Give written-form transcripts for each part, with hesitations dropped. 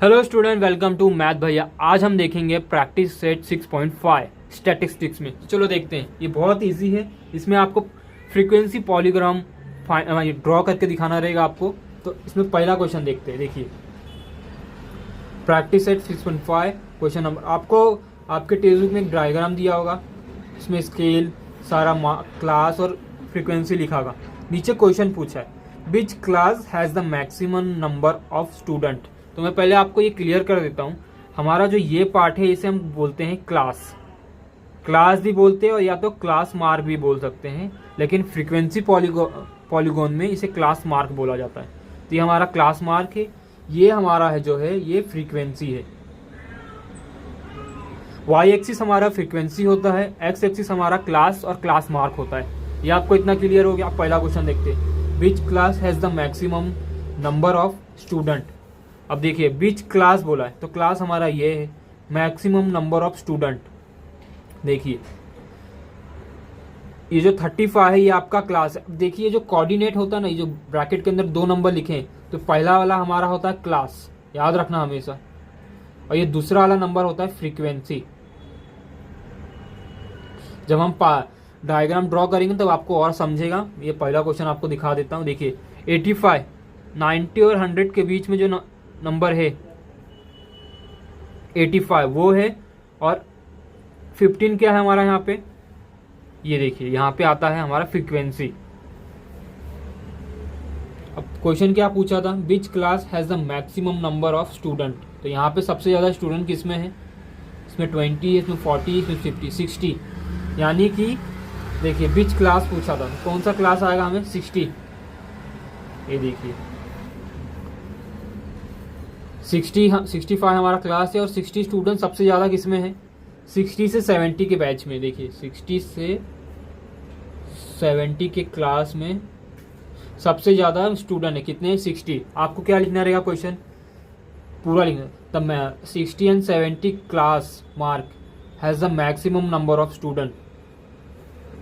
Hello student, welcome to math भैया। आज हम देखेंगे प्रैक्टिस सेट 6.5 स्टैटिस्टिक्स में। चलो देखते हैं। ये बहुत इजी है। इसमें आपको फ्रीक्वेंसी पॉलीग्राम ड्रॉ करके दिखाना रहेगा आपको। तो इसमें पहला क्वेश्चन देखते हैं। देखिए, प्रैक्टिस सेट 6.5 क्वेश्चन नंबर। आपको आपके टेक्स्ट बुक में एक डायग्राम दिया होगा, इसमें स्केल, सारा क्लास और फ्रीक्वेंसी लिखा होगा। नीचे क्वेश्चन पूछा है, which class has the maximum number of student. तो मैं पहले आपको ये क्लियर कर देता हूँ। हमारा जो ये पार्ट है इसे हम बोलते हैं क्लास भी बोलते हैं और या तो क्लास मार्क भी बोल सकते हैं, लेकिन फ्रीक्वेंसी पॉलीगॉन में इसे क्लास मार्क बोला जाता है। तो ये हमारा क्लास मार्क है, ये हमारा है जो है ये फ्रीक्वेंसी है। वाई एक्सिस हमारा फ्रीक्वेंसी होता है, एक्स एक्सिस हमारा क्लास और क्लास मार्क होता है। ये आपको इतना क्लियर हो गया। आप पहला क्वेश्चन देखते हैं, which class has the maximum number of student. अब देखिए, विच क्लास बोला है तो क्लास हमारा ये है, मैक्सिमम नंबर ऑफ स्टूडेंट। देखिए, ये जो 35 है ये आपका क्लास है। देखिए, जो कोऑर्डिनेट होता है ना, ये जो ब्रैकेट के अंदर 2 नंबर लिखे हैं, तो पहला वाला हमारा होता है क्लास, याद रखना हमेशा, और ये दूसरा वाला नंबर होता है फ्रीक्वेंसी। जब हम डायग्राम ड्रॉ करेंगे तब आपको और समझेगा। ये पहला क्वेश्चन आपको दिखा देता हूँ। देखिए, 85, 90 और 100 के बीच में जो नंबर है 85 वो है, और 15 क्या है हमारा यहाँ पे, ये देखिए यहाँ पे आता है हमारा फ्रीक्वेंसी। अब क्वेश्चन क्या पूछा था, which class has the maximum number of student. तो यहाँ पे सबसे ज़्यादा स्टूडेंट किसमें है, इसमें 20, इसमें 40, इसमें 50, 60। यानी कि देखिए, विच क्लास पूछा था, कौन सा क्लास आएगा हमें, 60। ये देखिए 65 हमारा क्लास है, और 60 स्टूडेंट सबसे ज़्यादा किसमें है, 60 से 70 के बैच में। देखिए, 60 से 70 के क्लास में सबसे ज़्यादा स्टूडेंट है, कितने, 60। आपको क्या लिखना रहेगा, क्वेश्चन पूरा लिखना। तब मैं 60 and 70 class mark has the maximum number of student.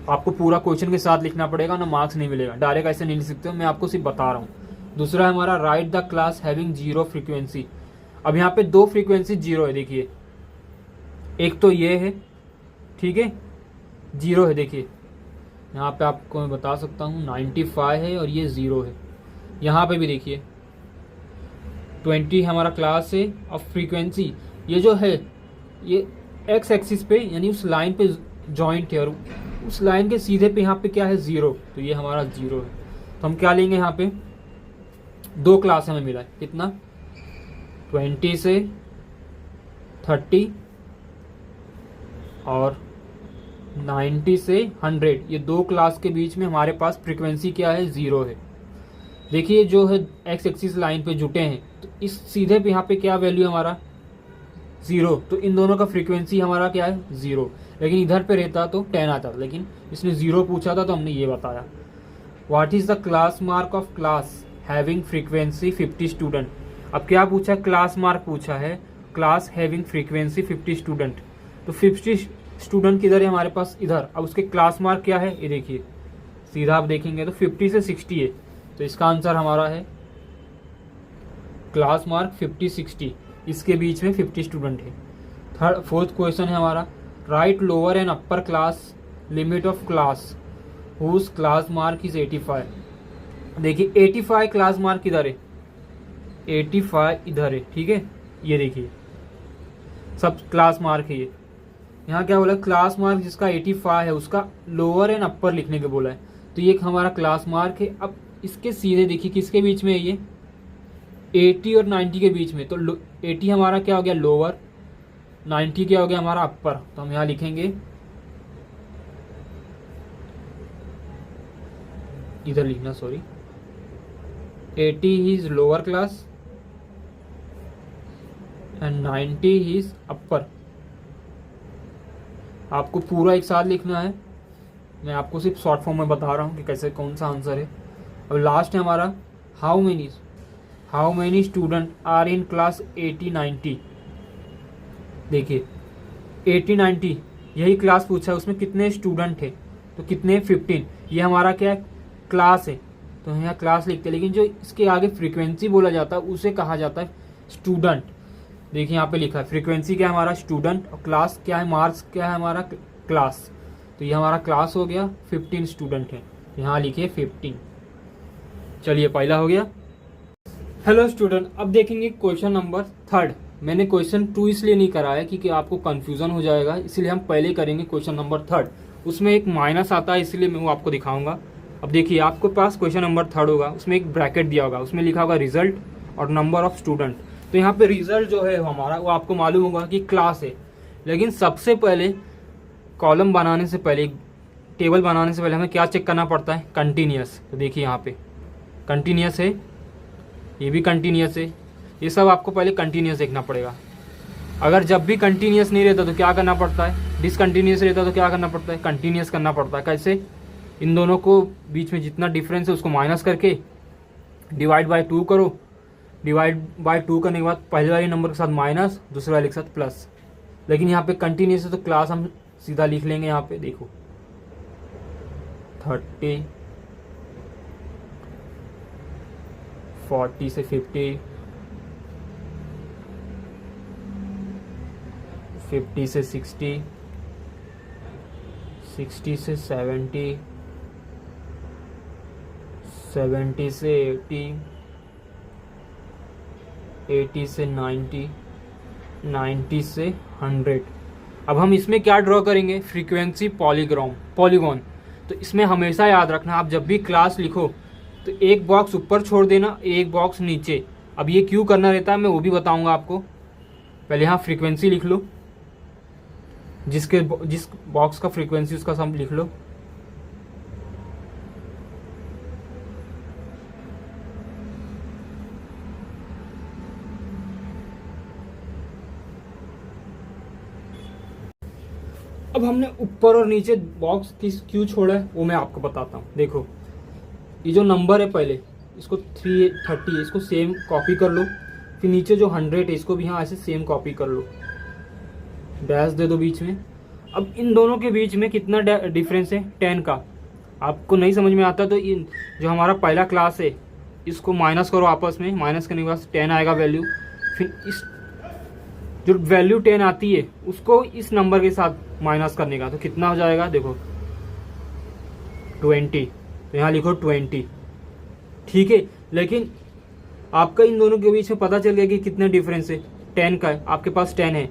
आपको पूरा क्वेश्चन के साथ लिखना पड़ेगा ना, मार्क्स नहीं मिलेगा। डायरेक्ट ऐसे नहीं लिख सकते, मैं आपको सिर्फ बता रहा हूँ। दूसरा है हमारा, right the class having 0 frequency. अब यहाँ पे 2 फ्रीक्वेंसी 0 है। देखिए, एक तो ये है, ठीक है, 0 है। देखिए यहाँ पे आपको मैं बता सकता हूँ 95 है और ये 0 है। यहाँ पे भी देखिए 20 हमारा क्लास है, और फ्रीक्वेंसी ये जो है ये एक्स एक्सिस पे यानी उस लाइन पे जॉइंट है, और उस लाइन के सीधे पे यहाँ पे क्या है, 0। तो ये हमारा 0 है। तो हम क्या लेंगे, यहाँ पे 2 क्लास हमें मिला है, कितना, 20 से 30 और 90 से 100। ये 2 क्लास के बीच में हमारे पास फ्रीक्वेंसी क्या है, 0 है। देखिए, जो है एक्स एक्सिस लाइन पे जुटे हैं, तो इस सीधे पे यहाँ पे क्या वैल्यू है हमारा, 0। तो इन दोनों का फ्रीक्वेंसी हमारा क्या है, 0। लेकिन इधर पे रहता तो 10 आता, लेकिन इसने 0 पूछा था तो हमने ये बताया। What is the class mark of class having frequency 50 student. अब क्या पूछा, क्लास मार्क पूछा है, क्लास हैविंग फ्रीक्वेंसी 50 स्टूडेंट। तो 50 स्टूडेंट किधर है हमारे पास, इधर। अब उसके क्लास मार्क क्या है, ये देखिए, सीधा आप देखेंगे तो 50 से 60 है। तो इसका आंसर हमारा है क्लास मार्क 50, 60, इसके बीच में 50 स्टूडेंट है। फोर्थ क्वेश्चन है हमारा, right lower and upper class limit of class whose class mark is 85। देखिए, 85 क्लास मार्क किधर है, 85 इधर है, ठीक है। ये देखिए सब क्लास मार्क है। ये यहाँ क्या बोला, क्लास मार्क जिसका 85 है उसका लोअर एंड अपर लिखने के बोला है। तो ये हमारा क्लास मार्क है। अब इसके सीधे देखिए किसके बीच में है, ये 80 और 90 के बीच में। तो 80 हमारा क्या हो गया, लोअर, 90 क्या हो गया हमारा अपर। तो हम यहाँ लिखेंगे, इधर लिखना, sorry, 80 is lower class and 90 is upper. आपको पूरा एक साथ लिखना है, मैं आपको सिर्फ शॉर्ट फॉर्म में बता रहा हूँ कि कैसे कौन सा आंसर है। अब लास्ट है हमारा, how many student are in class 80, 90। देखिए 80, 90 यही क्लास पूछा है, उसमें कितने स्टूडेंट है, तो कितने, 15। ये हमारा क्या है, क्लास है, तो यहाँ क्लास लिखते हैं। लेकिन जो इसके आगे फ्रीक्वेंसी बोला जाता है उसे कहा जाता है स्टूडेंट। देखिए यहाँ पे लिखा है फ्रीक्वेंसी क्या है हमारा स्टूडेंट, और क्लास क्या है, मार्क्स क्या है हमारा क्लास। तो ये हमारा क्लास हो गया, 15 स्टूडेंट है, यहाँ लिखिए 15। चलिए पहला हो गया। हेलो स्टूडेंट, अब देखेंगे क्वेश्चन नंबर 3। मैंने क्वेश्चन 2 इसलिए नहीं करा है क्योंकि आपको कंफ्यूजन हो जाएगा, इसलिए हम पहले करेंगे क्वेश्चन नंबर 3। उसमें एक माइनस आता है, इसलिए मैं वो आपको दिखाऊंगा। अब देखिए आपके पास क्वेश्चन नंबर 3 होगा, उसमें एक ब्रैकेट दिया होगा, उसमें लिखा होगा रिजल्ट और नंबर ऑफ स्टूडेंट। तो यहाँ पे रिजल्ट जो है हमारा वो आपको मालूम होगा कि क्लास है, लेकिन सबसे पहले कॉलम बनाने से पहले, टेबल बनाने से पहले हमें क्या चेक करना पड़ता है, कंटिन्यूस। तो देखिए यहाँ पे कंटिन्यूस है, ये भी कंटिन्यूस है, ये सब आपको पहले कंटिन्यूस देखना पड़ेगा। अगर जब भी कंटिन्यूस नहीं रहता तो क्या करना पड़ता है, डिसकंटिन्यूस रहता तो क्या करना पड़ता है, कंटिन्यूस करना पड़ता है। कैसे, इन दोनों को बीच में जितना डिफरेंस है उसको माइनस करके डिवाइड बाय 2 करो। डिवाइड बाय 2 करने के बाद पहले वाले नंबर के साथ माइनस, दूसरे वाले के साथ प्लस। लेकिन यहाँ पे कंटिन्यूस है तो क्लास हम सीधा लिख लेंगे। यहाँ पे देखो 30, 40 से 50, 50 से 60, 60 से 70, 70 से 80, 80 से 90, 90 से 100। अब हम इसमें क्या ड्रॉ करेंगे, फ्रीक्वेंसी पॉलीगॉन। तो इसमें हमेशा याद रखना, आप जब भी क्लास लिखो तो एक बॉक्स ऊपर छोड़ देना, एक बॉक्स नीचे। अब ये क्यों करना रहता है मैं वो भी बताऊंगा आपको। पहले यहाँ फ्रीक्वेंसी लिख लो, जिस बॉक्स का फ्रीक्वेंसी उसका सम लिख लो। अब हमने ऊपर और नीचे बॉक्स क्यों छोड़ा है वो मैं आपको बताता हूँ। देखो ये जो नंबर है, पहले इसको 330 है, इसको सेम कॉपी कर लो। फिर नीचे जो 100 है इसको भी यहाँ ऐसे सेम कॉपी कर लो, डैश दे दो बीच में। अब इन दोनों के बीच में कितना डिफरेंस है, 10 का। आपको नहीं समझ में आता तो इन जो हमारा पहला क्लास है इसको माइनस करो आपस में, माइनस करने के बाद 10 आएगा वैल्यू। फिर इस जो वैल्यू 10 आती है उसको इस नंबर के साथ माइनस करने का, तो कितना हो जाएगा देखो 20। तो यहाँ लिखो 20, ठीक है। लेकिन आपका इन दोनों के बीच में पता चल गया कि कितने डिफरेंस है, 10 का है, आपके पास 10 है,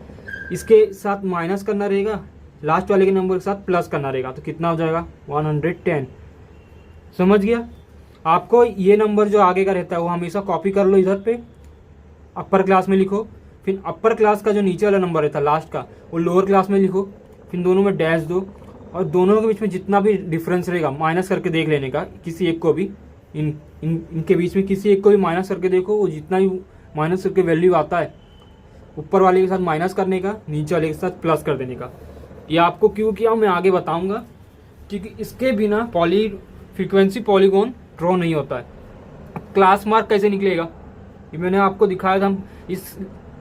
इसके साथ माइनस करना रहेगा, लास्ट वाले के नंबर के साथ प्लस करना रहेगा। तो कितना हो जाएगा 110। समझ गया। आपको ये नंबर जो आगे का रहता है वो हमेशा कॉपी कर लो इधर पे, अपर क्लास में लिखो। फिर अपर क्लास का जो नीचे वाला नंबर रहता है लास्ट का, वो लोअर क्लास में लिखो। फिर दोनों में डैश दो, और दोनों के बीच में जितना भी डिफरेंस रहेगा माइनस करके देख लेने का, किसी एक को भी इनके बीच में किसी एक को भी माइनस करके देखो। वो जितना भी माइनस करके वैल्यू आता है ऊपर वाले के साथ माइनस करने का, नीचे वाले के साथ प्लस कर देने का। ये आपको क्यों किया मैं आगे बताऊंगा, क्योंकि इसके बिना फ्रीक्वेंसी पॉलीगॉन ड्रॉ नहीं होता है। क्लास मार्क कैसे निकलेगा ये मैंने आपको दिखाया था, हम इस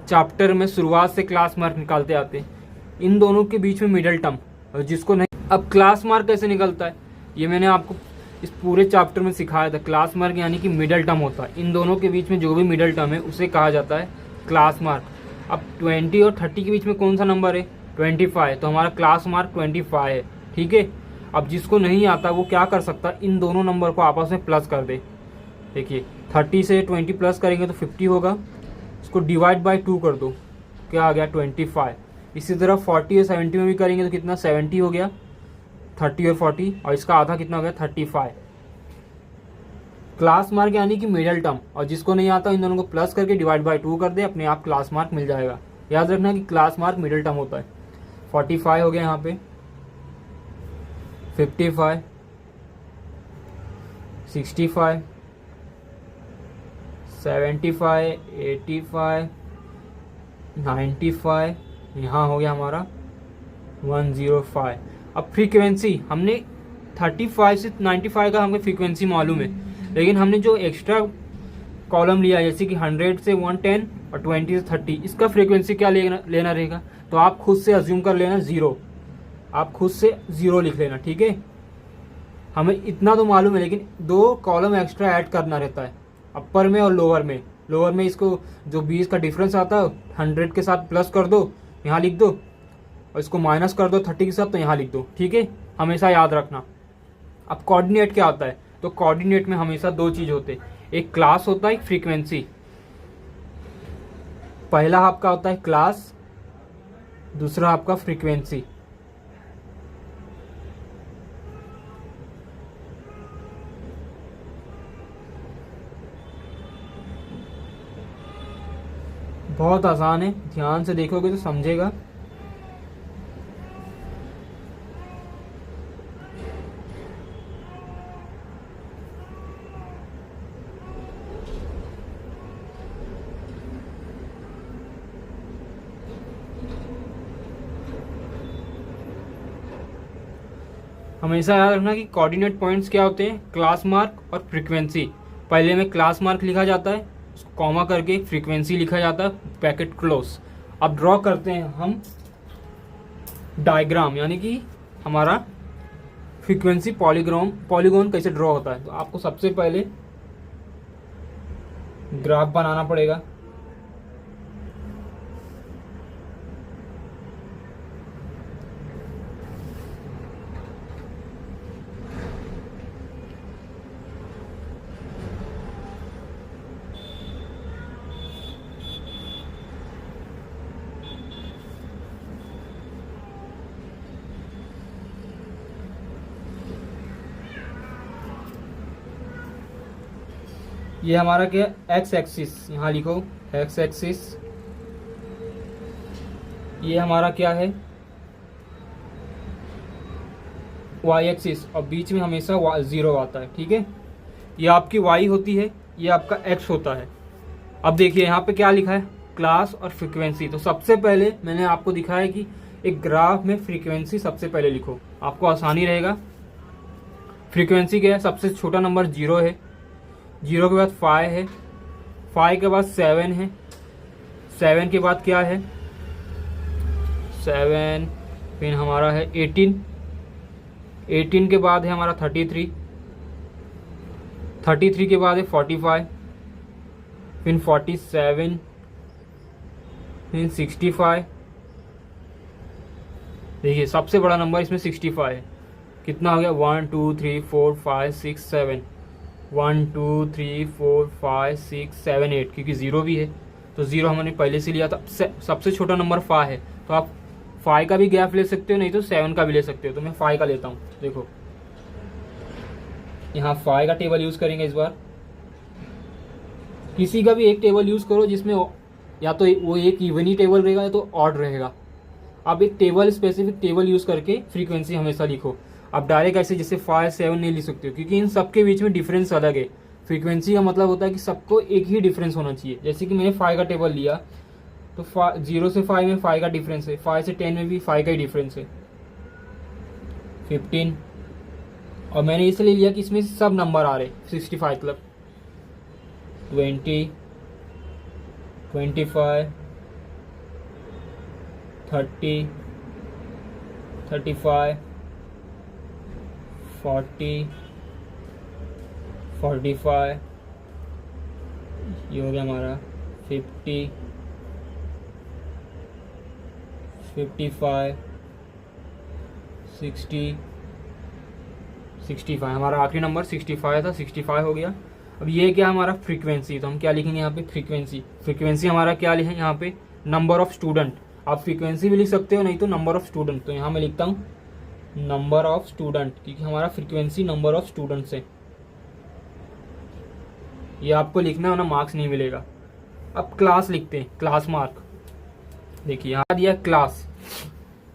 चैप्टर में शुरुआत से क्लास मार्क निकालते आते हैं। इन दोनों के बीच में मिडल टर्म, और जिसको नहीं, अब क्लास मार्क कैसे निकलता है ये मैंने आपको इस पूरे चैप्टर में सिखाया था। क्लास मार्क यानी कि मिडल टर्म होता है, इन दोनों के बीच में जो भी मिडल टर्म है उसे कहा जाता है क्लास मार्क। अब 20 और 30 के बीच में कौन सा नंबर है, 25, तो हमारा क्लास मार्क 25 है, ठीक है। अब जिसको नहीं आता वो क्या कर सकता है, इन दोनों नंबर को आपस में प्लस कर दे। देखिए 30 से 20 प्लस करेंगे तो 50 होगा, इसको डिवाइड बाय 2 कर दो, क्या आ गया 25। इसी तरह 40 और 70 में भी करेंगे तो कितना 70 हो गया, 30 और 40, और इसका आधा कितना हो गया 35। क्लास मार्क यानी कि मिडल टर्म, और जिसको नहीं आता इन दोनों को प्लस करके डिवाइड बाय 2 कर दे, अपने आप क्लास मार्क मिल जाएगा। याद रखना कि क्लास मार्क मिडल टर्म होता है। 45 हो गया यहाँ पे, 55, 65, 75, 85, 95, यहाँ हो गया हमारा 105। अब फ्रीक्वेंसी हमने 35 से 95 का हमें फ्रीक्वेंसी मालूम है, लेकिन हमने जो एक्स्ट्रा कॉलम लिया जैसे कि 100 से 110 और 20 से 30, इसका फ्रीक्वेंसी क्या लेना रहेगा, तो आप खुद से अज्यूम कर लेना 0, आप खुद से 0 लिख लेना, ठीक है। हमें इतना तो मालूम है, लेकिन 2 कॉलम एक्स्ट्रा ऐड करना रहता है, अपर में और लोअर में। लोअर में इसको जो 20 का डिफरेंस आता है 100 के साथ प्लस कर दो, यहाँ लिख दो, और इसको माइनस कर दो 30 के साथ, तो यहाँ लिख दो। ठीक है, हमेशा याद रखना। अब कोऑर्डिनेट क्या होता है, तो कोऑर्डिनेट में हमेशा दो चीज़ होते हैं, एक क्लास होता है, एक फ्रीक्वेंसी। पहला आपका होता है क्लास, दूसरा आपका फ्रीक्वेंसी। बहुत आसान है, ध्यान से देखोगे तो समझेगा। हमेशा याद रखना कि कोऑर्डिनेट पॉइंट्स क्या होते हैं, क्लास मार्क और फ्रीक्वेंसी। पहले में क्लास मार्क लिखा जाता है, उसको कॉमा करके फ्रीक्वेंसी लिखा जाता है, पैकेट क्लोज। अब ड्रॉ करते हैं हम डायग्राम, यानी कि हमारा फ्रीक्वेंसी पॉलीगॉन कैसे ड्रॉ होता है। तो आपको सबसे पहले ग्राफ बनाना पड़ेगा। ये हमारा क्या, एक्स एक्सिस, यहाँ लिखो एक्स एक्सिस। ये हमारा क्या है, वाई एक्सिस, और बीच में हमेशा जीरो आता है। ठीक है, ये आपकी वाई होती है, ये आपका एक्स होता है। अब देखिए यहाँ पे क्या लिखा है, क्लास और फ्रीक्वेंसी। तो सबसे पहले मैंने आपको दिखाया कि एक ग्राफ में फ्रीक्वेंसी सबसे पहले लिखो, आपको आसानी रहेगा। फ्रीक्वेंसी क्या है, सबसे छोटा नंबर 0 है, 0 के बाद 5 है, 5 के बाद 7 है, 7 के बाद क्या है 7, फिर हमारा है 18, 18 के बाद है हमारा 33, 33 के बाद है 45, फिर 47, फिर 65। देखिए सबसे बड़ा नंबर इसमें 65 है। कितना हो गया, 1 2 3 4 5 6 7, 1 2 3 4 5 6 7 8, क्योंकि 0 भी है तो 0 हमने पहले से लिया था। सबसे छोटा नंबर 5 है, तो आप 5 का भी गैप ले सकते हो, नहीं तो 7 का भी ले सकते हो। तो मैं 5 का लेता हूँ। देखो यहाँ 5 का टेबल यूज़ करेंगे इस बार। किसी का भी एक टेबल यूज़ करो जिसमें या तो वो एक इवनी टेबल रहेगा या तो ऑड रहेगा। आप एक टेबल, स्पेसिफिक टेबल यूज़ करके फ्रीक्वेंसी हमेशा लिखो। आप डायरेक्ट ऐसे जैसे 5 7 नहीं लिख सकते हो, क्योंकि इन सबके बीच में डिफरेंस अलग है। फ्रीक्वेंसी का मतलब होता है कि सबको एक ही डिफरेंस होना चाहिए। जैसे कि मैंने 5 का टेबल लिया तो 0 से 5 में 5 का डिफरेंस है, 5 से 10 में भी 5 का ही डिफरेंस है, 15। और मैंने इसलिए लिया कि इसमें सब नंबर आ रहे 65 मतलब 20, 25, 30, 35, 40, 45, ये हो गया हमारा 50, 55, 60, 65। हमारा आखिरी नंबर 65 था, 65 हो गया। अब ये क्या हमारा फ्रीक्वेंसी, तो हम क्या लिखेंगे यहाँ पे, फ्रीक्वेंसी हमारा क्या लिखें यहाँ पे, नंबर ऑफ स्टूडेंट। आप फ्रीक्वेंसी भी लिख सकते हो, नहीं तो नंबर ऑफ स्टूडेंट। तो यहाँ मैं लिखता हूँ नंबर ऑफ स्टूडेंट, क्योंकि हमारा फ्रीक्वेंसी नंबर ऑफ स्टूडेंट्स है। ये आपको लिखना है ना, मार्क्स नहीं मिलेगा। अब क्लास लिखते हैं, क्लास मार्क। देखिए यहाँ दिया क्लास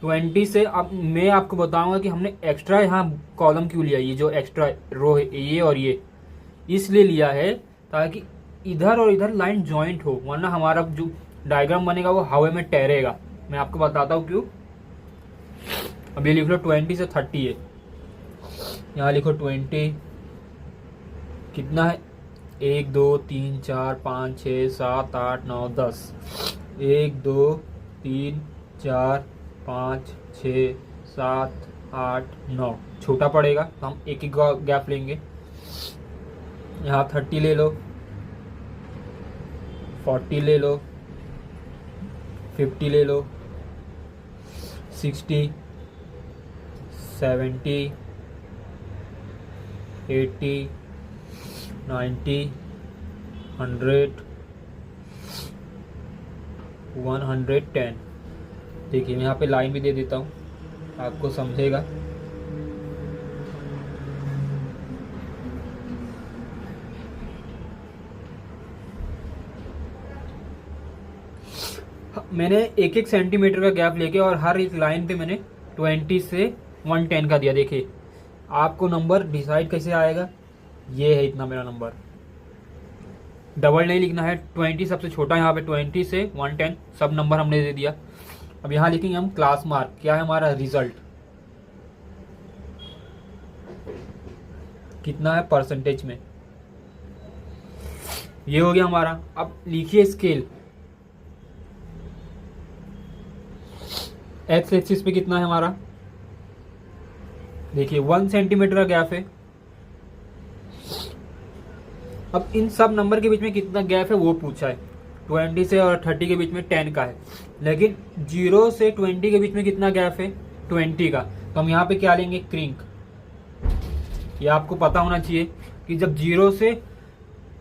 20 से। अब मैं आपको बताऊंगा कि हमने एक्स्ट्रा यहाँ कॉलम क्यों लिया, ये जो एक्स्ट्रा रो है ये और ये इसलिए लिया है ताकि इधर और इधर लाइन जॉइंट हो, वरना हमारा जो डायग्राम बनेगा वो हवा में टहरेगा। मैं आपको बताता हूँ क्यों। अब ये लिख लो 20 से 30 है, यहाँ लिखो 20, कितना है 1 2 3 4 5 6 7 8 9 10, 1 2 3 4 5 6 7 8 9, छोटा पड़ेगा तो हम एक एक गैप लेंगे। यहाँ 30 ले लो, 40 ले लो, 50 ले लो, 60, 70, 80, 90, 100, 110। देखिए मैं यहाँ पे लाइन भी दे देता हूँ, आपको समझेगा। मैंने एक एक सेंटीमीटर का गैप लेके और हर एक लाइन पे मैंने 20 से 110 का दिया। देखिए आपको नंबर डिसाइड कैसे आएगा, ये है इतना मेरा नंबर, डबल नहीं लिखना है। 20 सबसे छोटा, यहाँ पे 20 से 110 सब नंबर हमने दे दिया। अब यहाँ लिखेंगे हम क्लास मार्क, क्या है हमारा रिजल्ट, कितना है परसेंटेज में, ये हो गया हमारा। अब लिखिए स्केल, एक्स एक्सिस पे कितना है हमारा, देखिए 1 सेंटीमीटर का गैप है। अब इन सब नंबर के बीच में कितना गैप है वो पूछा है, 20 से और 30 के बीच में 10 का है, लेकिन 0 से 20 के बीच में कितना गैप है, 20 का। तो हम यहाँ पे क्या लेंगे, क्रिंक। ये आपको पता होना चाहिए कि जब 0 से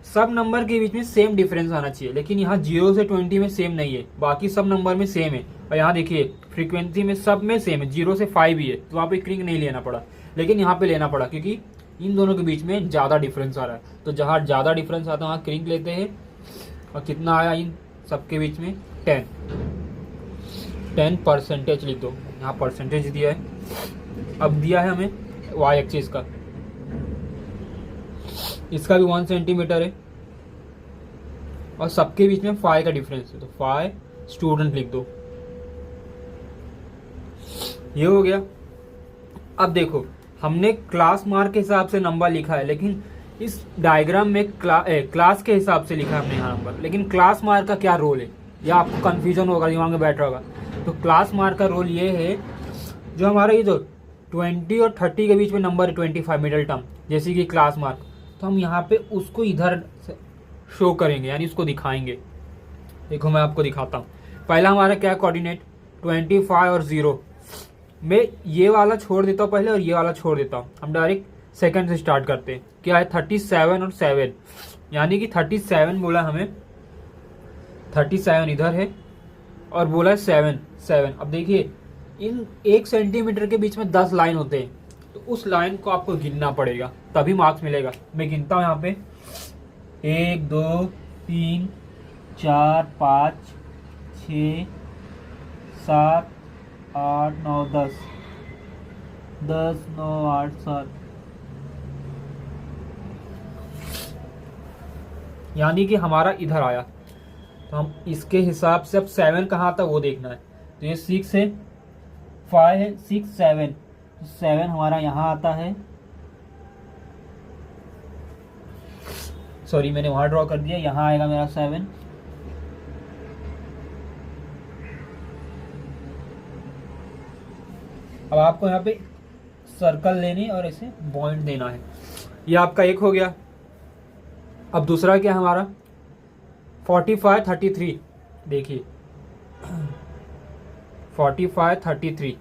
सब नंबर के बीच में सेम डिफरेंस आना चाहिए, लेकिन यहाँ 0 से 20 में सेम नहीं है, बाकी सब नंबर में सेम है। और यहाँ देखिए फ्रीक्वेंसी में सब में सेम है, 0 से 5 ही है, तो वहाँ पे क्रिंक नहीं लेना पड़ा, लेकिन यहाँ पे लेना पड़ा क्योंकि इन दोनों के बीच में ज़्यादा डिफरेंस आ रहा है। तो जहाँ ज़्यादा डिफरेंस आता है वहाँ क्रिंक लेते हैं। और कितना आया इन सबके बीच में, 10 परसेंटेज लिख दो, यहाँ परसेंटेज दिया है। अब दिया है हमें वाई एक्सिस का, इसका भी 1 सेंटीमीटर है और सबके बीच में 5 का डिफरेंस है, तो 5 स्टूडेंट लिख दो, ये हो गया। अब देखो हमने क्लास मार्क के हिसाब से नंबर लिखा है, लेकिन इस डायग्राम में क्लास के हिसाब से लिखा है हमने यहाँ नंबर, लेकिन क्लास मार्क का क्या रोल है, या आपको कंफ्यूजन होगा, दिमाग में बैठ रहा होगा। तो क्लास मार्क का रोल ये है, जो हमारा ये जो 20 और 30 के बीच में नंबर है 25 मिडिल टर्म, जैसे कि क्लास मार्क, तो हम यहाँ पे उसको इधर शो करेंगे, यानी उसको दिखाएंगे। देखो मैं आपको दिखाता हूँ। पहला हमारा क्या कोऑर्डिनेट, 25 और 0, मैं ये वाला छोड़ देता हूँ पहले और ये वाला छोड़ देता हूँ, हम डायरेक्ट सेकंड से स्टार्ट करते हैं। क्या है, 37 और 7, यानी कि 37 बोला हमें, 37 इधर है और बोला है 7। अब देखिए इन 1 सेंटीमीटर के बीच में 10 लाइन होते हैं, तो उस लाइन को आपको गिनना पड़ेगा तभी मार्क्स मिलेगा। मैं गिनता हूँ यहाँ पे 1 2 3 4 5 6 7 8 9 10 10 9 8 7, यानी कि हमारा इधर आया। तो हम इसके हिसाब से अब 7 कहाँ था वो देखना है। तो ये 6 है, 5 है, 6 7, तो 7 हमारा यहाँ आता है। सॉरी मैंने वहां ड्रॉ कर दिया, यहाँ आएगा मेरा 7। अब आपको यहाँ पे सर्कल लेनी और इसे पॉइंट देना है। ये आपका एक हो गया। अब दूसरा क्या हमारा 45 33, देखिए 45 33,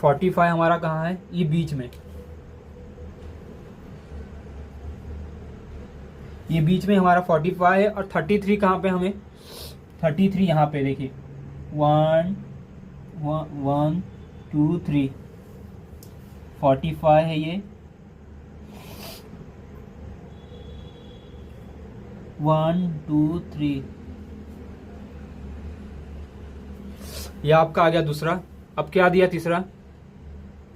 45 हमारा कहाँ है, ये बीच में, ये बीच में हमारा 45 है। और 33 कहाँ पे हमें, 33 यहाँ पे देखिए 1 2 3, 45 है ये, 1 2 3, ये आपका आ गया दूसरा। अब क्या दिया तीसरा,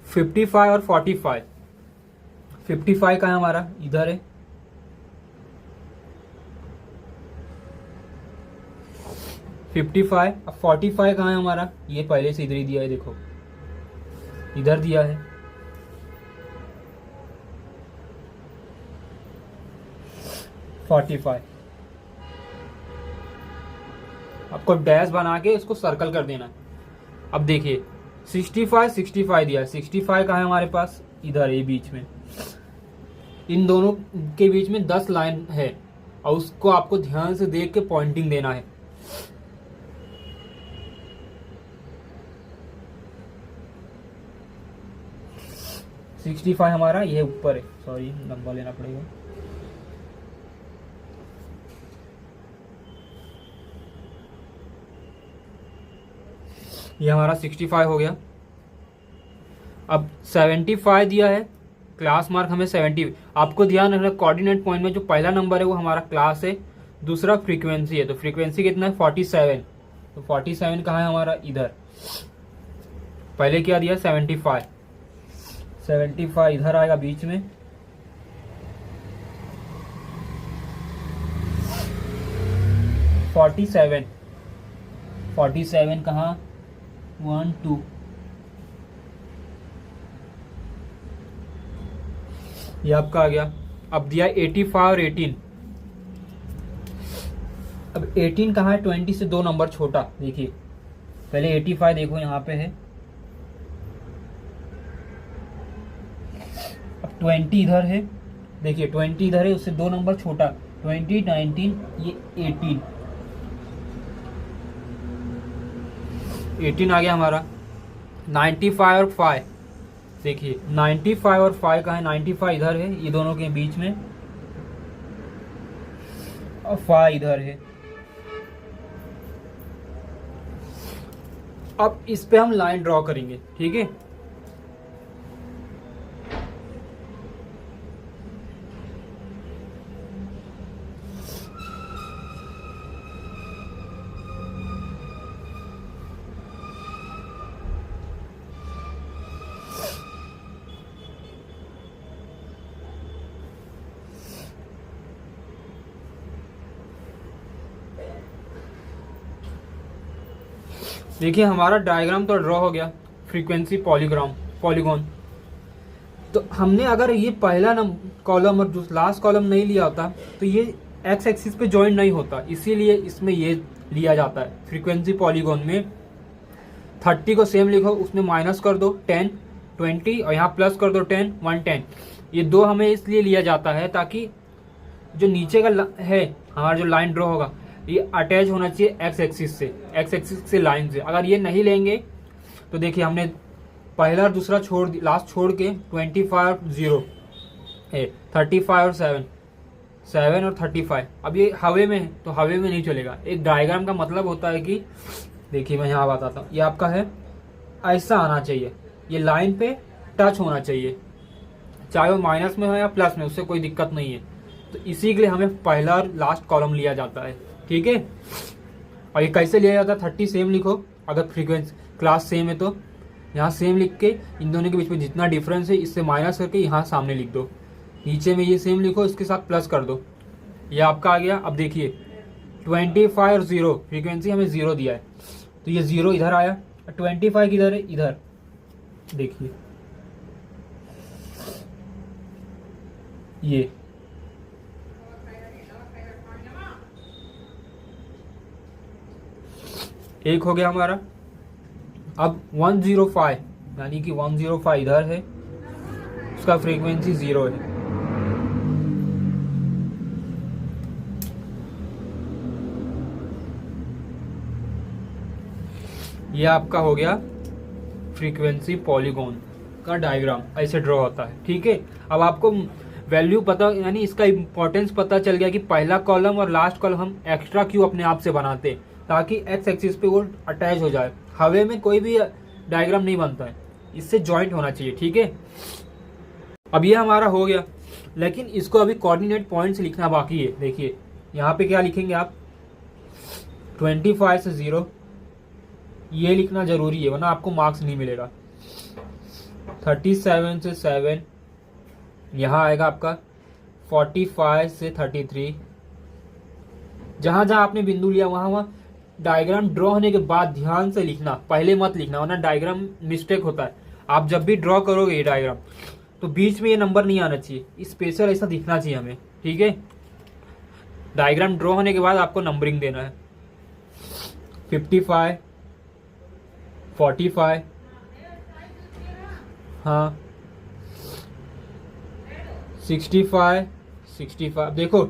55 और 45, 55 का है हमारा, इधर है, अब 45 कहाँ है हमारा, ये पहले से इधर ही दिया है, देखो इधर दिया है। आपको डैश बना के इसको सर्कल कर देना। अब देखिए 65 दिया है, 65 कहाँ है हमारे पास, इधर है बीच में, इन दोनों के बीच में 10 लाइन है, और उसको आपको ध्यान से देख के पॉइंटिंग देना है। सिक्सटी फाइव हमारा ये ऊपर है, सॉरी लंबा लेना पड़ेगा। ये हमारा 65 हो गया। अब 75 दिया है, क्लास मार्क हमें 70। आपको ध्यान रखना कोऑर्डिनेट पॉइंट में जो पहला नंबर है वो हमारा क्लास है, दूसरा फ्रीक्वेंसी है। तो फ्रीक्वेंसी कितना है 47, तो 47 कहाँ है हमारा, इधर। पहले क्या दिया 75, 75 इधर आएगा बीच में। फोर्टी सेवन कहाँ, 1 2, ये आपका आ गया। अब दिया 85 और 18। अब 18 कहाँ है, 20 से 2 नंबर छोटा। देखिए पहले 85 देखो यहाँ पे है, अब 20 इधर है। देखिए 20 इधर है, उससे 2 नंबर छोटा, 20 19, ये 18 आ गया हमारा। 95 और 5, देखिए 95 और 5 कहाँ है, 95 इधर है, ये दोनों के बीच में, और 5 इधर है। अब इस पे हम लाइन ड्रॉ करेंगे, ठीक है। देखिए हमारा डायग्राम तो ड्रॉ हो गया, फ्रीक्वेंसी पॉलीगॉन। तो हमने अगर ये पहला कॉलम और जो लास्ट कॉलम नहीं लिया होता तो ये एक्स एक्सिस पे ज्वाइन नहीं होता, इसीलिए इसमें ये लिया जाता है। फ्रीक्वेंसी पॉलीगॉन में 30 को सेम लिखो, उसमें माइनस कर दो 10 20 और यहाँ प्लस कर दो 10 110। ये दो हमें इसलिए लिया जाता है ताकि जो नीचे का है हमारा जो लाइन ड्रॉ होगा ये अटैच होना चाहिए एक्स एक्सिस से लाइन से। अगर ये नहीं लेंगे तो देखिए हमने पहला और दूसरा लास्ट छोड़ के 25 0 है, 35 और 7 और 35। अब ये हवे में है तो हवे में नहीं चलेगा। एक डायग्राम का मतलब होता है कि देखिए मैं यहाँ बताता हूँ, ये आपका है ऐसा आना चाहिए, ये लाइन पे टच होना चाहिए, चाहे वो माइनस में हो या प्लस में, उससे कोई दिक्कत नहीं है। तो इसी के लिए हमें पहला और लास्ट कॉलम लिया जाता है, ठीक है। और ये कैसे लिया जाता है, 30 सेम लिखो, अगर फ्रीक्वेंसी क्लास सेम है तो यहाँ सेम लिख के इन दोनों के बीच में जितना डिफरेंस है इससे माइनस करके यहाँ सामने लिख दो, नीचे में ये सेम लिखो, इसके साथ प्लस कर दो, ये आपका आ गया। अब देखिए 25 और 0, फ्रीक्वेंसी हमें 0 दिया है तो ये 0 इधर आया, 25 किधर है, इधर। देखिए ये एक हो गया हमारा। अब 105 यानी कि 105 इधर है, उसका फ्रीक्वेंसी 0 है। ये आपका हो गया फ्रीक्वेंसी पॉलीगॉन का डायग्राम, ऐसे ड्रॉ होता है, ठीक है। अब आपको वैल्यू पता, यानी इसका इंपॉर्टेंस पता चल गया कि पहला कॉलम और लास्ट कॉलम हम एक्स्ट्रा क्यों अपने आप से बनाते, ताकि एक्स एक्सिस पे वो अटैच हो जाए। हवे में कोई भी डायग्राम नहीं बनता है, इससे जॉइंट होना चाहिए, ठीक है। अब ये हमारा हो गया, लेकिन इसको अभी कोऑर्डिनेट पॉइंट्स लिखना बाकी है। देखिए यहाँ पे क्या लिखेंगे आप, 25 से 0 ये लिखना जरूरी है, वरना आपको मार्क्स नहीं मिलेगा। 37 से 7 यहाँ आएगा आपका, 45 से 33। जहां जहां आपने बिंदु लिया वहां वहां डायग्राम ड्रॉ होने के बाद ध्यान से लिखना, पहले मत लिखना, वरना डायग्राम मिस्टेक होता है। आप जब भी ड्रॉ करोगे ये डायग्राम तो बीच में ये नंबर नहीं आना चाहिए, स्पेशल ऐसा दिखना चाहिए हमें, ठीक है। डायग्राम ड्रॉ होने के बाद आपको नंबरिंग देना है, 55 45, हाँ 65 65। देखो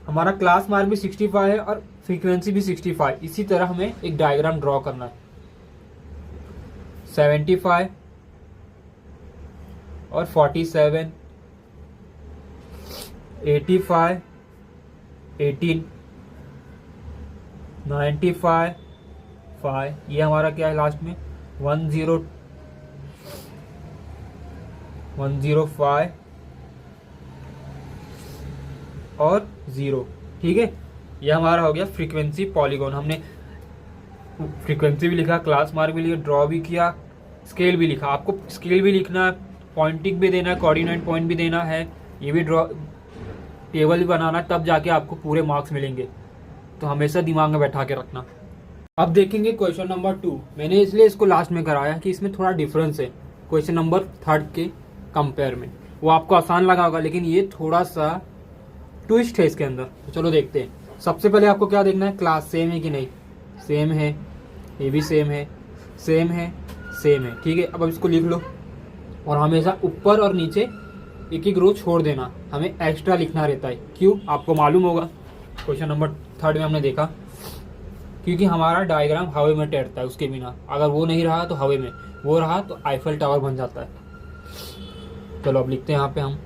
हमारा क्लास मार्क भी 65 है और फ्रीक्वेंसी भी 65। इसी तरह हमें एक डायग्राम ड्रॉ करना है। 75 और 47, 85, 18, 95, 5, ये हमारा क्या है लास्ट में 105 और 0। ठीक है, ये हमारा हो गया फ्रीक्वेंसी पॉलीगॉन। हमने फ्रीक्वेंसी भी लिखा, क्लास मार्क भी लिखा, ड्रॉ भी किया, स्केल भी लिखा। आपको स्केल भी लिखना है, पॉइंटिंग भी देना है, कोऑर्डिनेट पॉइंट भी देना है, ये भी ड्रॉ टेबल भी बनाना है, तब जाके आपको पूरे मार्क्स मिलेंगे। तो हमेशा दिमाग में बैठा के रखना। अब देखेंगे क्वेश्चन नंबर 2। मैंने इसलिए इसको लास्ट में कराया कि इसमें थोड़ा डिफरेंस है क्वेश्चन नंबर 3 के कंपेयर में। वो आपको आसान लगा होगा, लेकिन ये थोड़ा सा ट्विस्ट है इसके अंदर। तो चलो देखते हैं। सबसे पहले आपको क्या देखना है, क्लास सेम है कि नहीं। सेम है, ये भी सेम है, सेम है, सेम है। ठीक है, अब इसको लिख लो और हमेशा ऊपर और नीचे एक एक रो छोड़ देना। हमें एक्स्ट्रा लिखना रहता है। क्यों, आपको मालूम होगा, क्वेश्चन नंबर 3 में हमने देखा, क्योंकि हमारा डायग्राम हवा में तैरता है। उसके बिना अगर वो नहीं रहा तो हवा में, वो रहा तो आईफल टावर बन जाता है। चलो अब लिखते हैं यहाँ पे हम,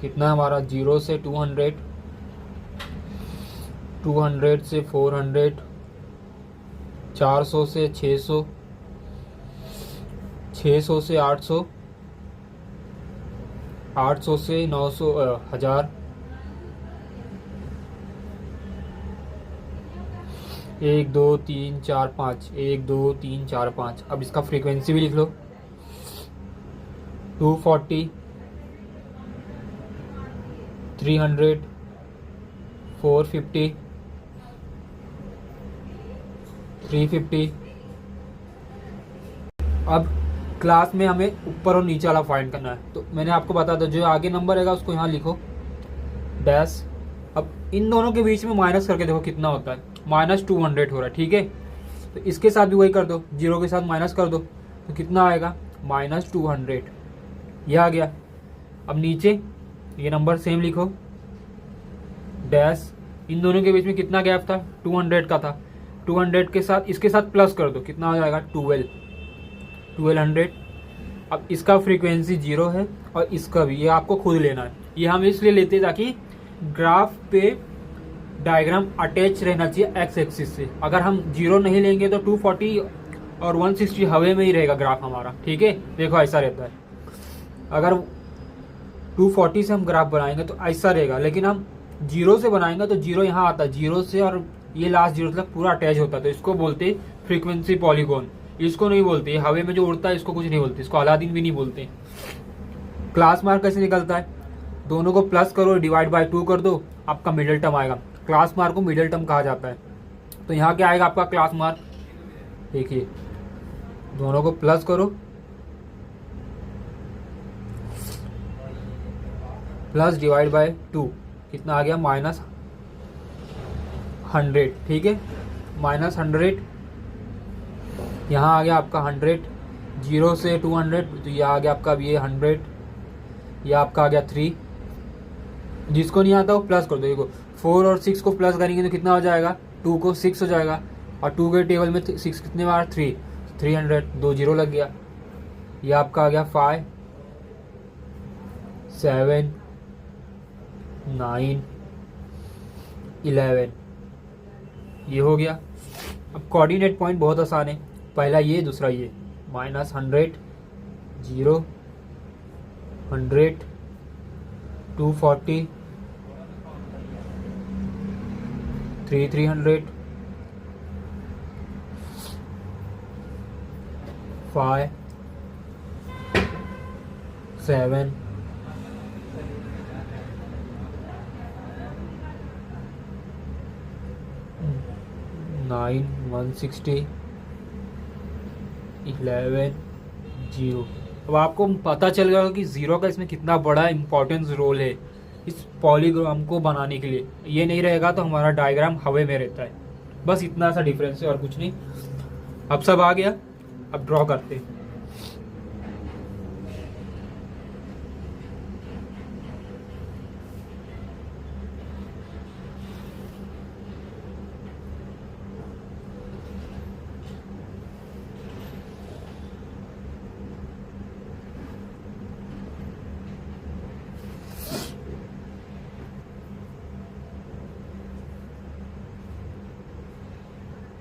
कितना हमारा 0 से 200, 200 से 400, 400 से 600, 600 से 800, 800 से 900, 1000, 1 2 3 4 5, 1 2 3 4 5। अब इसका फ्रीक्वेंसी भी लिख लो, 240, 300, 450, 350। अब क्लास में हमें ऊपर और नीचे वाला फाइंड करना है। तो मैंने आपको बता था, जो आगे नंबर रहेगा उसको यहाँ लिखो डैश। अब इन दोनों के बीच में माइनस करके देखो कितना होता है, -200 हो रहा है। ठीक है, तो इसके साथ भी वही कर दो, 0 के साथ माइनस कर दो तो कितना आएगा -200। यह आ गया। अब नीचे ये नंबर सेम लिखो डैश। इन दोनों के बीच में कितना गैप था, 200 का था। 200 के साथ इसके साथ प्लस कर दो, कितना हो जाएगा 1200। अब इसका फ्रीक्वेंसी 0 है और इसका भी, ये आपको खुद लेना है। ये हम इसलिए लेते हैं ताकि ग्राफ पे डायग्राम अटैच रहना चाहिए एक्स एक्सिस से। अगर हम 0 नहीं लेंगे तो 240 और 160 हवे में ही रहेगा ग्राफ हमारा। ठीक है, देखो ऐसा रहता है। अगर 240 से हम ग्राफ बनाएंगे तो ऐसा रहेगा, लेकिन हम 0 से बनाएंगे तो 0 यहाँ आता है, 0 से और ये लास्ट 0 तक पूरा अटैच होता है। तो इसको बोलते फ्रीक्वेंसी पॉलीगॉन। इसको नहीं बोलते, हवे में जो उड़ता है इसको कुछ नहीं बोलते, इसको अलादीन भी नहीं बोलते। क्लास मार्क कैसे निकलता है, दोनों को प्लस करो, डिवाइड बाय 2 कर दो, आपका मिडिल टर्म आएगा। क्लास मार्क को मिडिल टर्म कहा जाता है। तो यहाँ क्या आएगा आपका क्लास मार्क, देखिए दोनों को प्लस करो, प्लस डिवाइड बाय 2, कितना आ गया -100। ठीक है, -100, यहाँ आ गया आपका 100। 0 से 200 तो ये आ गया आपका, ये 100, ये आपका आ गया 3। जिसको नहीं आता वो प्लस कर दो। देखो 4 और 6 को प्लस करेंगे तो कितना हो जाएगा, 2 को 6 हो जाएगा, और 2 के टेबल में 6 कितने बार 3, 300, 2 0 लग गया। ये आपका आ गया 5, 7, 9, 11, ये हो गया। अब कोऑर्डिनेट पॉइंट बहुत आसान है, पहला ये, दूसरा ये, -100, 0, 100, 240, 300, 5, 7, 9, 160, 11, 0। अब आपको पता चल गया कि 0 का इसमें कितना बड़ा इंपॉर्टेंस रोल है इस पॉलीग्राम को बनाने के लिए। ये नहीं रहेगा तो हमारा डायग्राम हवे में रहता है। बस इतना सा डिफरेंस है और कुछ नहीं। अब सब आ गया, अब ड्रॉ करते हैं।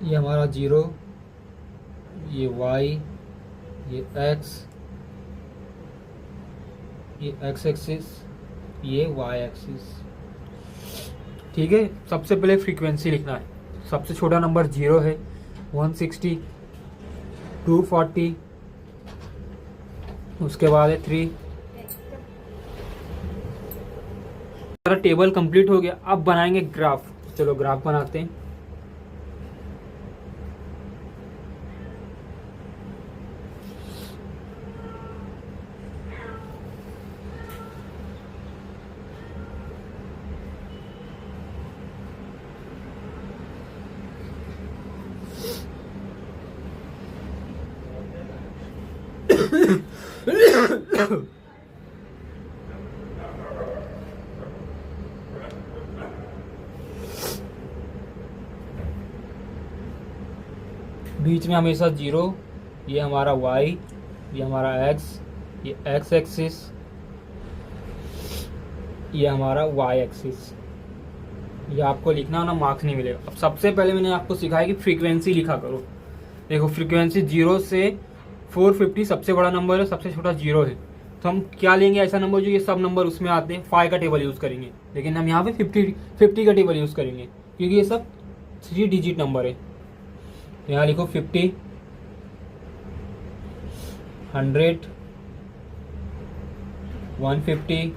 ये हमारा 0, ये y, ये x, ये x एक्सिस, ये y एक्सिस। ठीक है, सबसे पहले फ्रीक्वेंसी लिखना है। सबसे छोटा नंबर 0 है, 160, 240, उसके बाद है 3। हमारा टेबल कंप्लीट हो गया। अब बनाएंगे ग्राफ। चलो ग्राफ बनाते हैं। बीच में हमेशा 0, ये हमारा y, ये हमारा x, ये x एक्सिस, ये हमारा y एक्सिस। ये आपको लिखना हो ना, मार्क्स नहीं मिलेगा। अब सबसे पहले मैंने आपको सिखाया कि फ्रीक्वेंसी लिखा करो। देखो फ्रीक्वेंसी 0 से 450 सबसे बड़ा नंबर है, सबसे छोटा 0 है। तो हम क्या लेंगे, ऐसा नंबर जो ये सब नंबर उसमें आते हैं, 5 का टेबल यूज़ करेंगे। लेकिन हम यहाँ पे 50 का टेबल यूज़ करेंगे, क्योंकि ये सब 3 डिजिट नंबर है। यहाँ लिखो 50, 100, 150,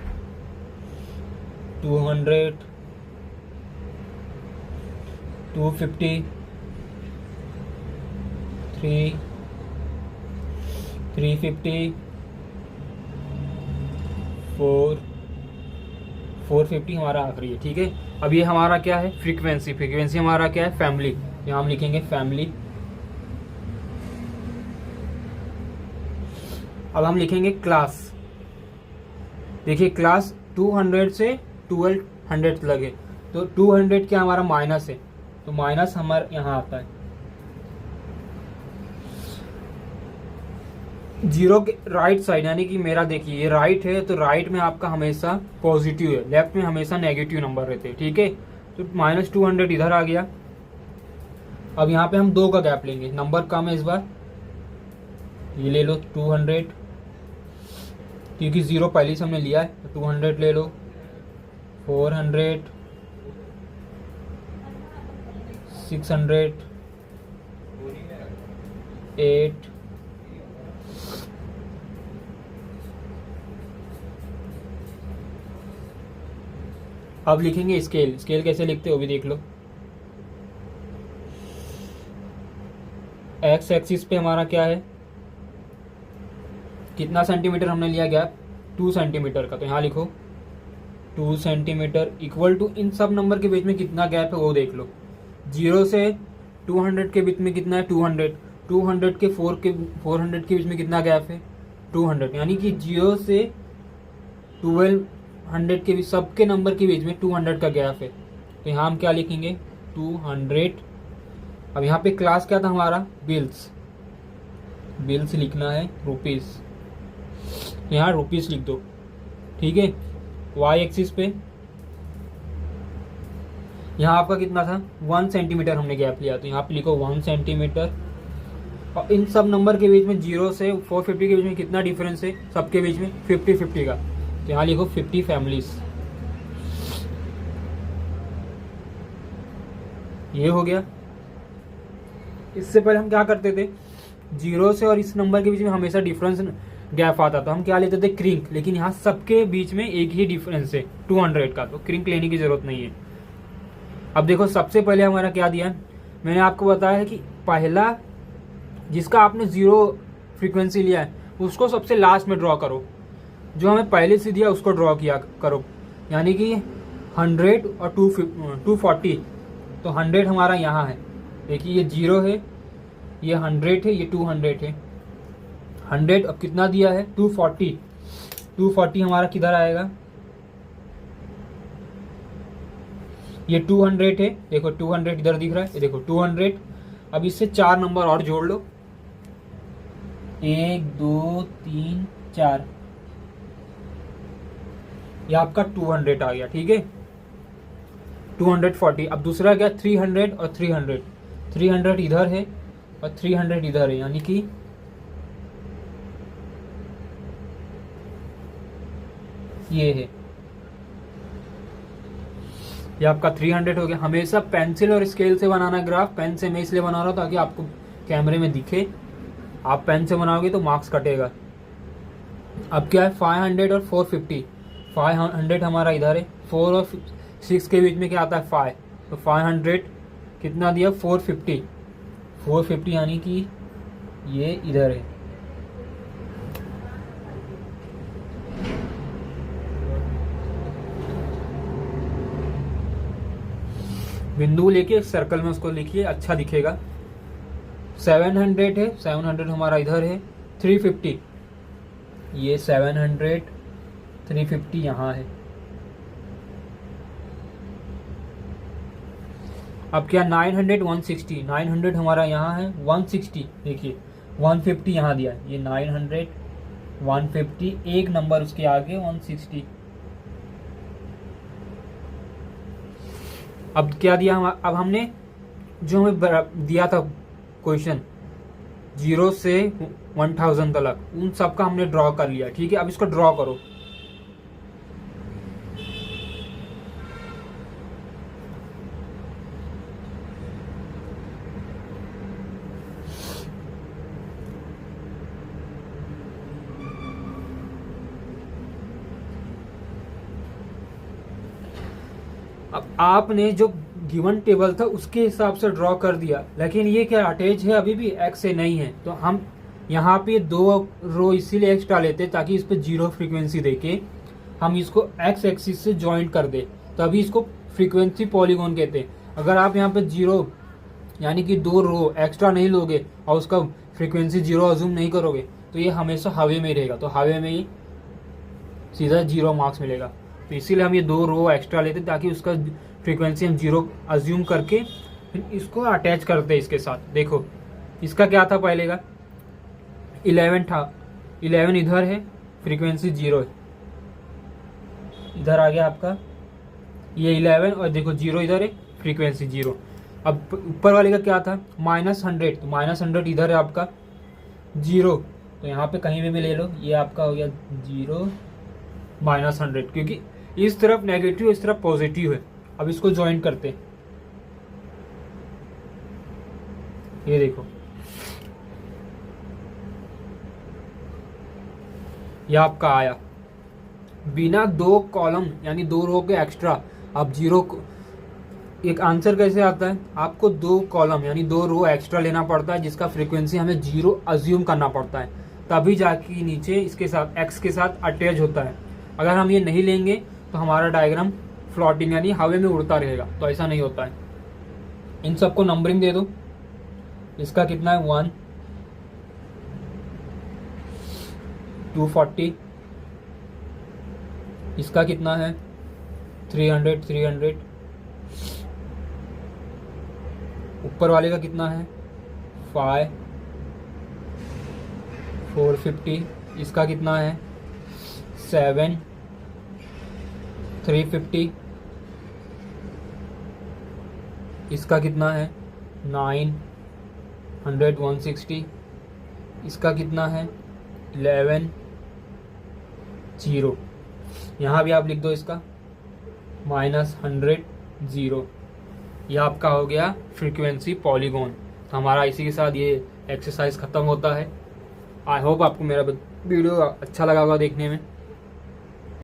200, 250, 350, 450 हमारा आखिरी है। ठीक है, अब ये हमारा क्या है, फ्रीक्वेंसी। फ्रीक्वेंसी हमारा क्या है, फैमिली। यहाँ हम लिखेंगे फैमिली। अब हम लिखेंगे क्लास। देखिए क्लास 200 से 1200 लगे, तो 200 क्या हमारा माइनस है, तो माइनस हमारे यहाँ आता है। 0 के राइट साइड, यानी कि मेरा देखिए ये राइट है, तो राइट में आपका हमेशा पॉजिटिव है, लेफ्ट में हमेशा नेगेटिव नंबर रहते हैं। ठीक है, तो -200 इधर आ गया। अब यहाँ पे हम 2 का गैप लेंगे, नंबर कम है इस बार, ये ले लो 200, क्योंकि 0 पहले से हमने लिया है, तो 200 ले लो। 400, 600, 8, अब लिखेंगे स्केल। स्केल कैसे लिखते हो भी देख लो। एक्स एक्सिस पे हमारा क्या है, कितना सेंटीमीटर हमने लिया गैप, 2 सेंटीमीटर का, तो यहाँ लिखो 2 सेंटीमीटर इक्वल टू इन सब नंबर के बीच में कितना गैप है वो देख लो। 0 से 200 के बीच में कितना है, 200। 200 के 400 के बीच में कितना गैप है, 200। यानी कि 0 से 1200 के बीच, सबके नंबर के बीच में 200 का गैप है। तो यहाँ हम क्या लिखेंगे, 200। अब यहाँ पे क्लास क्या था हमारा, बिल्स। बिल्स लिखना है रुपीस, यहाँ रुपीस लिख दो। ठीक है, वाई एक्सिस पे यहाँ आपका कितना था, 1 सेंटीमीटर हमने गैप लिया, तो यहाँ पे लिखो 1 सेंटीमीटर। और इन सब नंबर के बीच में 0 से 450 के बीच में कितना डिफरेंस है, सबके बीच में 50-50 का, तो यहाँ लिखो 50 फैमिलीज। ये हो गया। इससे पहले हम क्या करते थे, 0 से और इस नंबर के बीच में हमेशा डिफरेंस गैप आता था, हम क्या लेते थे, क्रिंक। लेकिन यहाँ सबके बीच में एक ही डिफरेंस है 200 का, तो क्रिंक लेने की जरूरत नहीं है। अब देखो सबसे पहले हमारा क्या दिया, मैंने आपको बताया है कि पहला जिसका आपने 0 फ्रीक्वेंसी लिया है उसको सबसे लास्ट में ड्रॉ करो, जो हमें पहले से दिया उसको ड्रॉ किया करो। यानी कि 100 और 240, तो 100 हमारा यहाँ है। देखिए ये 0 है, ये 100 है, ये 200 है। 100 अब कितना दिया है, 240। 240 हमारा किधर आएगा, ये 200 है। देखो 200 इधर दिख रहा है, ये देखो 200। अब इससे 4 नंबर और जोड़ लो, 1 2 3 4, ये आपका 200 आ गया। ठीक है, 240। अब दूसरा क्या, 300 और 300। 300 इधर है और 300 इधर है, यानी कि ये है, ये आपका 300 हो गया। हमेशा पेंसिल और स्केल से बनाना ग्राफ। पेन से मैं इसलिए बना रहा हूँ ताकि आपको कैमरे में दिखे। आप पेन से बनाओगे तो मार्क्स कटेगा। अब क्या है, 500 और 450। 500 हमारा इधर है, 4 और 6 के बीच में क्या आता है 5, तो 500 कितना दिया 450। 450 यानी कि ये इधर है। बिंदु लेके सर्कल में उसको लिखिए, अच्छा दिखेगा। 700 है, 700 हमारा इधर है। 350, ये 700, 350 यहाँ है। अब क्या 900, 160। 900 हमारा यहाँ है, 160 देखिए, 150 यहाँ दिया है। ये 900, 150, एक नंबर उसके आगे 160। अब क्या दिया हम, अब हमने जो हमें दिया था क्वेश्चन 0 से 1000 तक, उन सब का हमने ड्रॉ कर लिया। ठीक है, अब इसको ड्रॉ करो। अब आपने जो गिवन टेबल था उसके हिसाब से ड्रॉ कर दिया, लेकिन ये क्या अटैच है अभी भी, एक्स से नहीं है, तो हम यहाँ पे 2 रो इसीलिए एक्स्ट्रा लेते ताकि इस पे 0 फ्रीक्वेंसी देके हम इसको एक्स एक्सिस से ज्वाइंट कर दे, तभी इसको फ्रीक्वेंसी पॉलीगॉन कहते हैं। अगर आप यहाँ पे 0 यानी कि 2 रो एक्स्ट्रा नहीं लोगे और उसका फ्रीक्वेंसी 0 अज्यूम नहीं करोगे तो ये हमेशा हवे में रहेगा, तो हवे में ही सीधा 0 मार्क्स मिलेगा। तो इसीलिए हम ये 2 रो एक्स्ट्रा लेते ताकि उसका फ्रीक्वेंसी हम 0 अज्यूम करके फिर इसको अटैच करते हैं इसके साथ। देखो इसका क्या था पहले का, 11 था, 11 इधर है, फ्रीक्वेंसी 0 है, इधर आ गया आपका ये 11 और देखो 0 इधर है, फ्रीक्वेंसी 0। अब ऊपर वाले का क्या था -100, तो -100 इधर है आपका 0, तो यहाँ पे कहीं भी ले लो, ये आपका हो गया 0 -100, क्योंकि इस तरफ नेगेटिव इस तरफ पॉजिटिव है। अब इसको ज्वाइन करते हैं, ये देखो ये आपका आया बिना 2 कॉलम यानी 2 रो के एक्स्ट्रा। अब 0 एक आंसर कैसे आता है, आपको 2 कॉलम यानी 2 रो एक्स्ट्रा लेना पड़ता है जिसका फ्रीक्वेंसी हमें 0 अज्यूम करना पड़ता है, तभी जाके नीचे इसके साथ एक्स के साथ अटैच होता है। अगर हम ये नहीं लेंगे तो हमारा डायग्राम फ्लोटिंग यानी हवा में उड़ता रहेगा, तो ऐसा नहीं होता है। इन सबको नंबरिंग दे दो। इसका कितना है 1, 240, इसका कितना है 300, 300, ऊपर वाले का कितना है 5, 450, इसका कितना है 7, 350, इसका कितना है 900, 160, इसका कितना है 11, 0। यहाँ भी आप लिख दो इसका -100, 0। यह आपका हो गया फ्रीक्वेंसी पॉलीगॉन। तो हमारा इसी के साथ ये एक्सरसाइज ख़त्म होता है। आई होप आपको मेरा वीडियो अच्छा लगा होगा देखने में।